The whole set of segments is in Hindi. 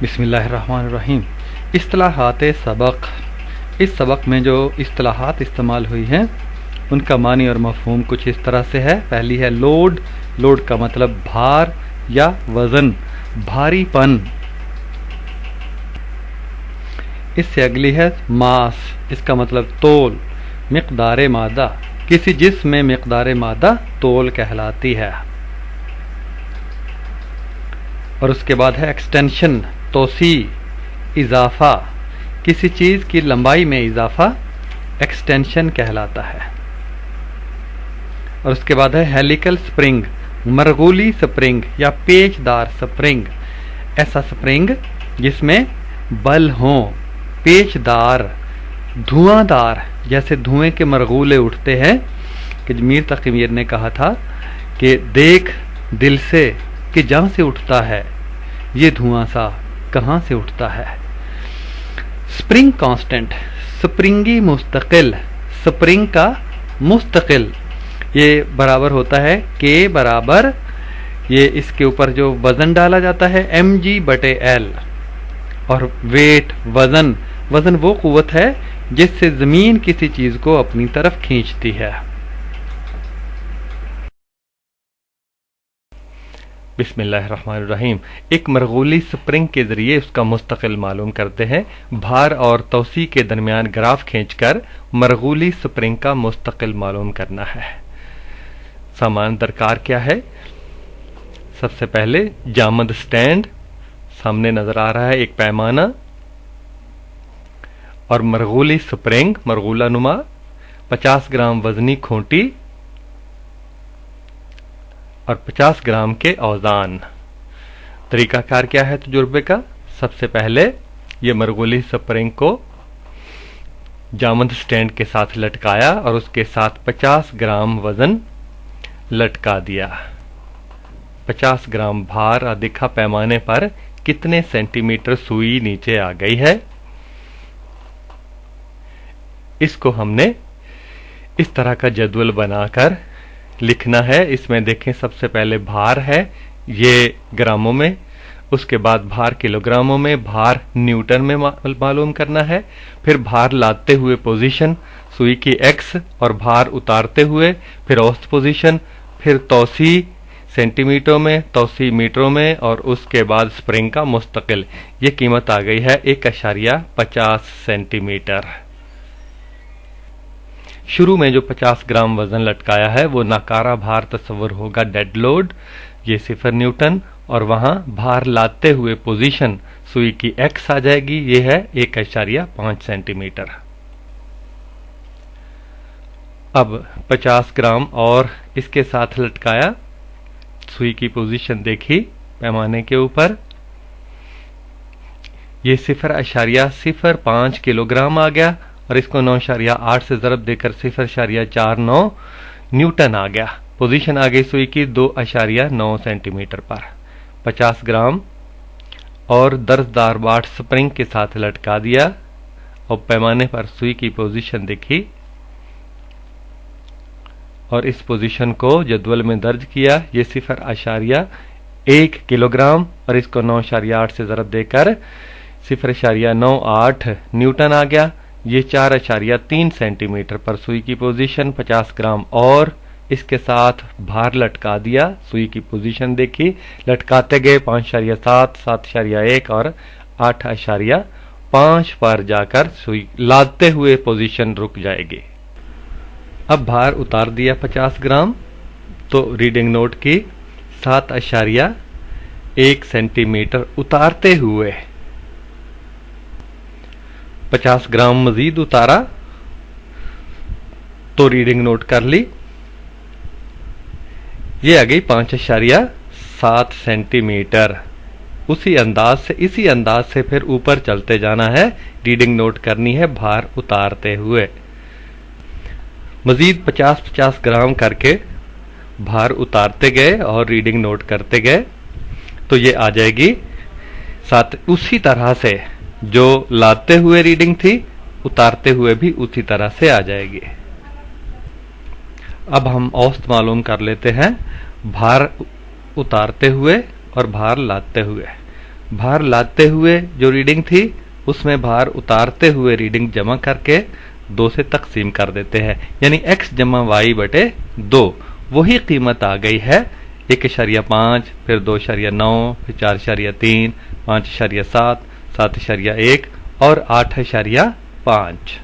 बिस्मिल्लाहिर्रहमानिर्रहीम। इस्तिलाहात सबक। इस सबक में जो इस्तिलाहात इस्तेमाल हुई हैं उनका मानी और मफ़हूम कुछ इस तरह से है। पहली है लोड। लोड का मतलब भार या वज़न, भारीपन। इससे अगली है मास। इसका मतलब तोल, मिक़दार मादा। किसी जिस्म में मिक़दार मादा तोल कहलाती है। और उसके बाद है एक्सटेंशन, तोसी, इजाफा। किसी चीज़ की लंबाई में इजाफा एक्सटेंशन कहलाता है। और उसके बाद है हेलिकल स्प्रिंग, मरगूली स्प्रिंग या पेचदार स्प्रिंग। ऐसा स्प्रिंग जिसमें बल हों, पेचदार, धुआंदार, जैसे धुएं के मरगूले उठते हैं। कि मीर तकी मीर ने कहा था कि देख दिल से कि जहां से उठता है ये धुआं सा, कहां से उठता है। स्प्रिंग कांस्टेंट, स्प्रिंगी मुस्तकिल। स्प्रिंग का मुस्तकिल ये बराबर होता है के बराबर, ये इसके ऊपर जो वजन डाला जाता है mg/l। और वेट, वजन, वजन वो कुव्वत है जिससे जमीन किसी चीज को अपनी तरफ खींचती है। बिस्मिल्लाहिर्रहमानिर्रहीम। एक मरगूली स्प्रिंग के जरिए उसका मुस्तकिल मालूम करते हैं। भार और तोसी के दरमियान ग्राफ खींचकर मरगूली स्प्रिंग का मुस्तकिल मालूम करना है। सामान दरकार क्या है? सबसे पहले जामद स्टैंड, सामने नजर आ रहा है एक पैमाना, और मरगूली स्प्रिंग, मरगूला नुमा, 50 ग्राम वजनी खूंटी और 50 ग्राम के औजान। तरीकाकार क्या है तजुर्बे का? सबसे पहले ये मरगूली स्प्रिंग को जामद स्टैंड के साथ लटकाया और उसके साथ 50 ग्राम वजन लटका दिया। 50 ग्राम भार और दिखा पैमाने पर कितने सेंटीमीटर सुई नीचे आ गई है। इसको हमने इस तरह का जदवल बनाकर लिखना है। इसमें देखें सबसे पहले भार है ये ग्रामों में, उसके बाद भार किलोग्रामों में, भार न्यूटन में मालूम करना है। फिर भार लाते हुए पोजीशन सुई की एक्स और भार उतारते हुए फिर औसत पोजीशन, फिर तोसी सेंटीमीटरों में, तोसी मीटरों में, और उसके बाद स्प्रिंग का मुस्तकिल। ये कीमत आ गई है 1.50 सेंटीमीटर। शुरू में जो 50 ग्राम वजन लटकाया है वो नाकारा भार तस्वर होगा, डेड लोड, ये 0 न्यूटन। और वहां भार लाते हुए पोजीशन सुई की एक्स आ जाएगी, ये है 1.5 सेंटीमीटर। अब 50 ग्राम और इसके साथ लटकाया, सुई की पोजीशन देखी पैमाने के ऊपर, ये 0.05 किलोग्राम आ गया और इसको 9.8 से ज़रब देकर 0.49 न्यूटन आ गया। पोजीशन आ गई सुई की 2.9 सेंटीमीटर पर। 50 ग्राम और दर्जदार बाट स्प्रिंग के साथ लटका दिया और पैमाने पर सुई की पोजीशन देखी और इस पोजीशन को जदवल में दर्ज किया। ये 0.1 किलोग्राम और इसको 9.8 से ज़रब देकर 0.98 न्यूटन आ गया। ये 4.3 सेंटीमीटर पर सुई की पोजीशन। 50 ग्राम और इसके साथ भार लटका दिया, सुई की पोजीशन देखी, लटकाते गए 5.7, 7.1 और 8.5 पर जाकर सुई लादते हुए पोजीशन रुक जाएगी। अब भार उतार दिया 50 ग्राम, तो रीडिंग नोट की 7.1 सेंटीमीटर उतारते हुए 50 ग्राम मजीद उतारा तो रीडिंग नोट कर ली, ये आ गई 5.7 सेंटीमीटर। इसी अंदाज से फिर ऊपर चलते जाना है, रीडिंग नोट करनी है भार उतारते हुए। मजीद 50-50 ग्राम करके भार उतारते गए और रीडिंग नोट करते गए तो ये आ जाएगी साथ उसी तरह से जो लाते हुए रीडिंग थी, उतारते हुए भी उसी तरह से आ जाएगी। अब हम औसत मालूम कर लेते हैं भार उतारते हुए और भार लादते हुए। भार लाते हुए जो रीडिंग थी उसमें भार उतारते हुए रीडिंग जमा करके 2 से तकसीम कर देते हैं, यानी x जमा वाई बटे 2। वही कीमत आ गई है 1.5, फिर 2.9, फिर 4.3, 5.7, 7.1 और 8.5।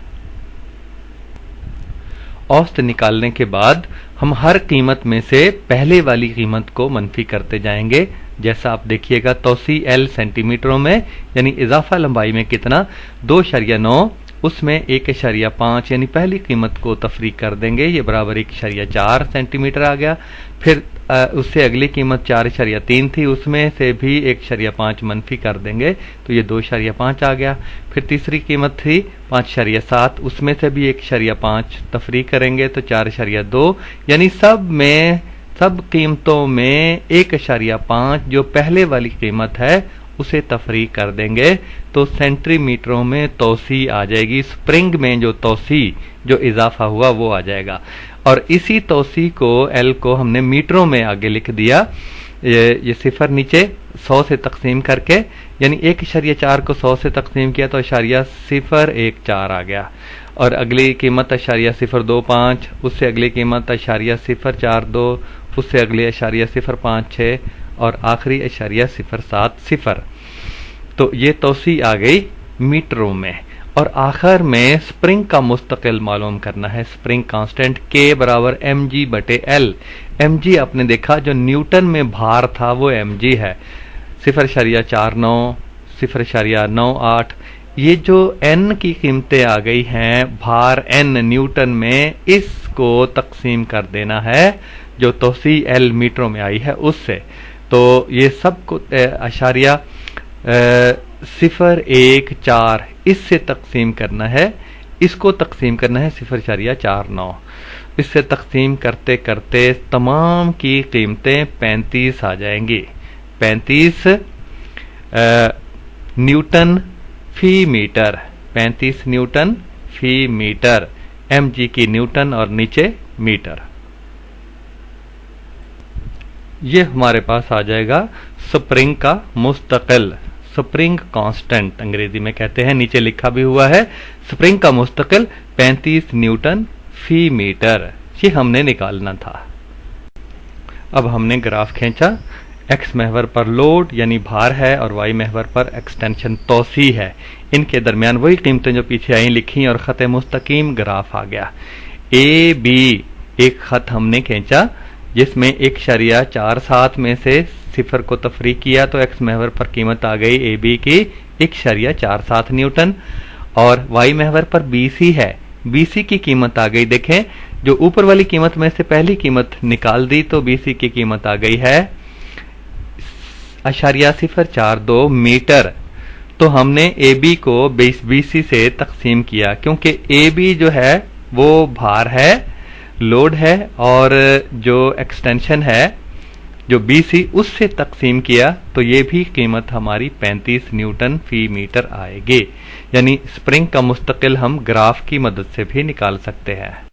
औसत निकालने के बाद हम हर कीमत में से पहले वाली कीमत को मनफी करते जाएंगे। जैसा आप देखिएगा, तोसी L सेंटीमीटरों में यानी इजाफा लंबाई में कितना 2.9, उसमें 1.5 यानी पहली कीमत को तफरीक कर देंगे, ये बराबर 1.4 सेंटीमीटर आ गया। फिर उससे अगली कीमत 4.3 थी, उसमें से भी 1.5 मनफी कर देंगे तो ये 2.5 आ गया। फिर तीसरी कीमत थी 5.7, उसमें से भी 1.5 तफरीक करेंगे तो 4.2, यानी सब कीमतों में 1.5 जो पहले वाली कीमत है उसे तफरीक कर देंगे तो सेंटीमीटरों में तोसी आ जाएगी। स्प्रिंग में जो तोसी जो इजाफा हुआ वो आ जाएगा। और इसी तोसी को L को हमने मीटरों में आगे लिख दिया। ये सिफर नीचे 100 से तकसीम करके, यानी 1.4 को 100 से तकसीम किया तो 0.014 आ गया। और अगली कीमत 0.025, उससे अगली कीमत 0.042, उससे अगली 0.056 और आखिरी 0.070। तो ये तोसी आ गई मीटरों में। और आखिर में स्प्रिंग का मुस्तकिल मालूम करना है। स्प्रिंग कांस्टेंट K बराबर mg बटे L। mg आपने देखा जो न्यूटन में भार था वो mg है। 0.49, 0.98, ये जो n की कीमतें आ गई हैं भार n न्यूटन में, इसको तकसीम कर देना है जो तोसी L मीटरों में आई है उससे। तो ये सब को 0.14 इससे तकसीम करना है, इसको तकसीम करना है 0.49। इससे तकसीम करते करते तमाम की कीमतें 35 आ जाएंगी। 35 न्यूटन फी मीटर, 35 न्यूटन फी मीटर, mg की न्यूटन और नीचे मीटर। ये हमारे पास आ जाएगा स्प्रिंग का मुस्तकिल, स्प्रिंग कांस्टेंट अंग्रेजी में कहते हैं, नीचे लिखा भी हुआ है स्प्रिंग का मुस्तकिल 35 न्यूटन फी मीटर। ये हमने निकालना था। अब हमने ग्राफ खींचा, x महवर पर लोड यानी भार है और y महवर पर एक्सटेंशन तोसी है, इनके दरमियान वही कीमतें जो पीछे आई लिखी और खत मुस्तकीम ग्राफ आ गया। ए बी एक खत हमने खींचा जिसमें 1.47 में से 0 को तफरीक किया तो x महवर पर कीमत आ गई ए बी की 1.47 न्यूटन। और y महवर पर BC है, BC की कीमत आ गई, देखें जो ऊपर वाली कीमत में से पहली कीमत निकाल दी तो BC की कीमत आ गई है 0.042 मीटर। तो हमने AB को BC से तकसीम किया क्योंकि AB जो है वो भार है, लोड है, और जो एक्सटेंशन है जो BC उससे तकसीम किया तो ये भी कीमत हमारी 35 न्यूटन फी मीटर आएगी। यानी स्प्रिंग का मुस्तकिल हम ग्राफ की मदद से भी निकाल सकते हैं।